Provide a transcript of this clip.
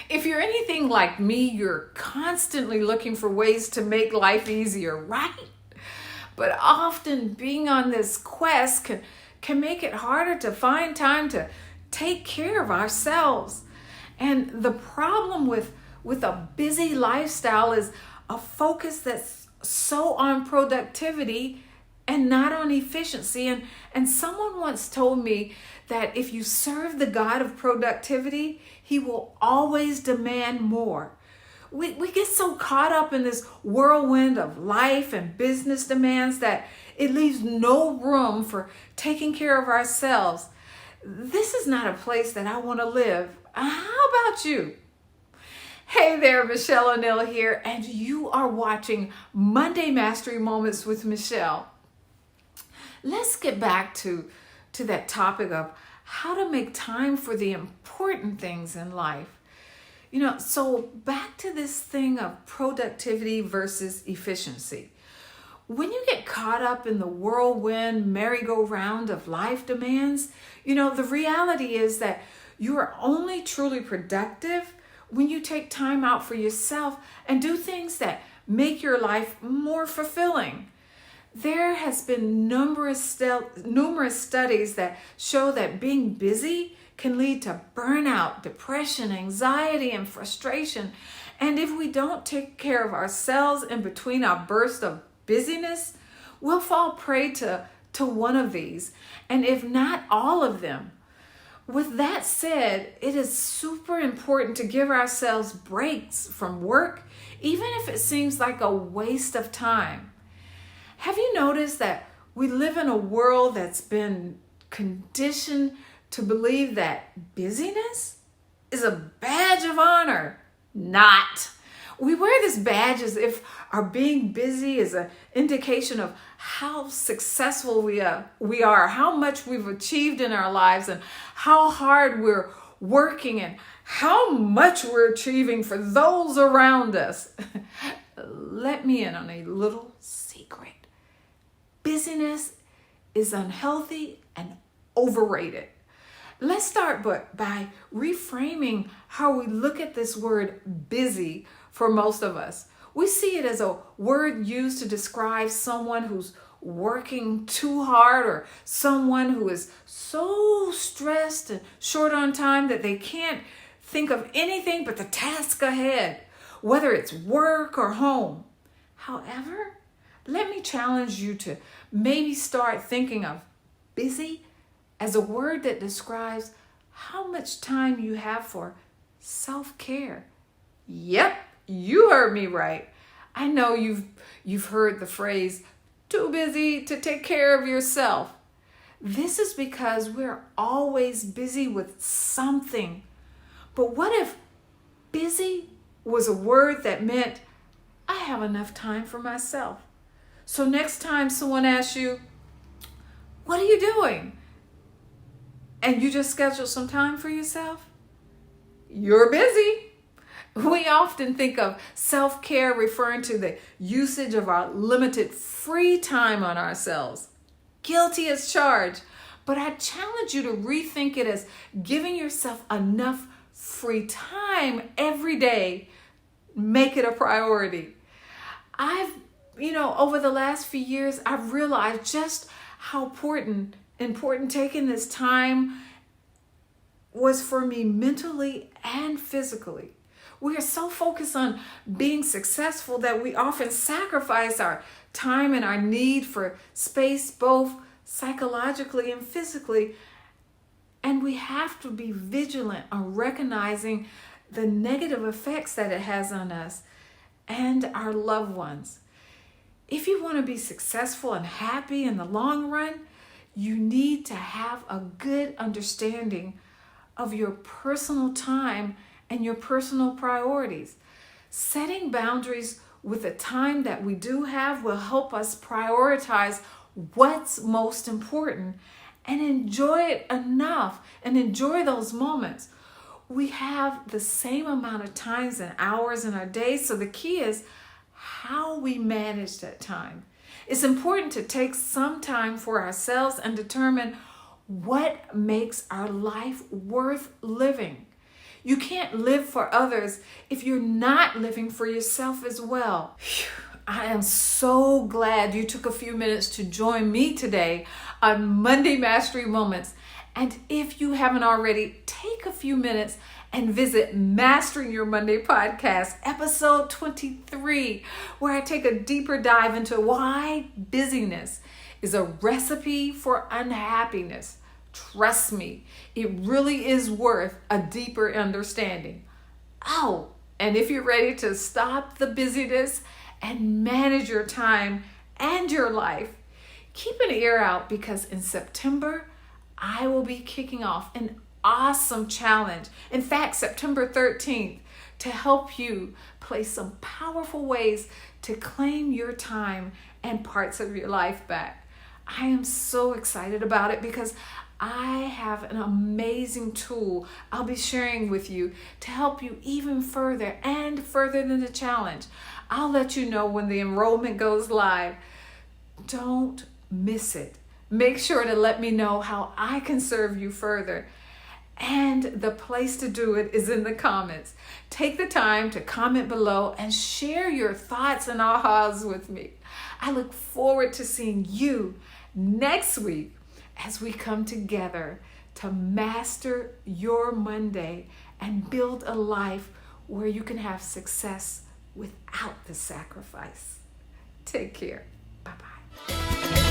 If you're anything like me, you're constantly looking for ways to make life easier, right? But often being on this quest can make it harder to find time to take care of ourselves. And the problem with a busy lifestyle is a focus that's so on productivity and not on efficiency. And someone once told me that if you serve the God of productivity, he will always demand more. We get so caught up in this whirlwind of life and business demands that it leaves no room for taking care of ourselves. This is not a place that I want to live. How about you? Hey there, Michelle O'Neill here, and you are watching Monday Mastery Moments with Michelle. Let's get back to that topic of how to make time for the important things in life. So back to this thing of productivity versus efficiency. When you get caught up in the whirlwind merry-go-round of life demands, the reality is that you are only truly productive when you take time out for yourself and do things that make your life more fulfilling. There has been numerous studies that show that being busy can lead to burnout, depression, anxiety, and frustration. And if we don't take care of ourselves in between our bursts of busyness, we'll fall prey to one of these, and if not all of them. With that said, it is super important to give ourselves breaks from work, even if it seems like a waste of time. Have you noticed that we live in a world that's been conditioned to believe that busyness is a badge of honor? Not. We wear this badge as if our being busy is an indication of how successful we are, how much we've achieved in our lives, and how hard we're working, and how much we're achieving for those around us. Let me in on a little secret. Busyness is unhealthy and overrated. Let's start by reframing how we look at this word busy for most of us. We see it as a word used to describe someone who's working too hard, or someone who is so stressed and short on time that they can't think of anything but the task ahead, whether it's work or home. However, let me challenge you to maybe start thinking of busy as a word that describes how much time you have for self-care. Yep, you heard me right. I know you've heard the phrase, too busy to take care of yourself. This is because we're always busy with something. But what if busy was a word that meant I have enough time for myself? So next time someone asks you, what are you doing? And you just schedule some time for yourself, you're busy. We often think of self-care referring to the usage of our limited free time on ourselves. Guilty as charged. But I challenge you to rethink it as giving yourself enough free time every day. Make it a priority. Over the last few years, I've realized just how important taking this time was for me mentally and physically. We are so focused on being successful that we often sacrifice our time and our need for space, both psychologically and physically. And we have to be vigilant on recognizing the negative effects that it has on us and our loved ones. If you want to be successful and happy in the long run, you need to have a good understanding of your personal time and your personal priorities. Setting boundaries with the time that we do have will help us prioritize what's most important and enjoy it enough and enjoy those moments. We have the same amount of times and hours in our day, so the key is how we manage that time. It's important to take some time for ourselves and determine what makes our life worth living. You can't live for others if you're not living for yourself as well. I am so glad you took a few minutes to join me today on Monday Mastery Moments. And if you haven't already, take a few minutes and visit Mastering Your Monday podcast, episode 23, where I take a deeper dive into why busyness is a recipe for unhappiness. Trust me, it really is worth a deeper understanding. Oh, and if you're ready to stop the busyness and manage your time and your life, keep an ear out, because in September, I will be kicking off an awesome challenge. In fact, September 13th, to help you place some powerful ways to claim your time and parts of your life back. I am so excited about it because I have an amazing tool I'll be sharing with you to help you even further and further than the challenge. I'll let you know when the enrollment goes live. Don't miss it. Make sure to let me know how I can serve you further. And the place to do it is in the comments. Take the time to comment below and share your thoughts and ahas with me. I look forward to seeing you next week as we come together to master your Monday and build a life where you can have success without the sacrifice. Take care. Bye-bye.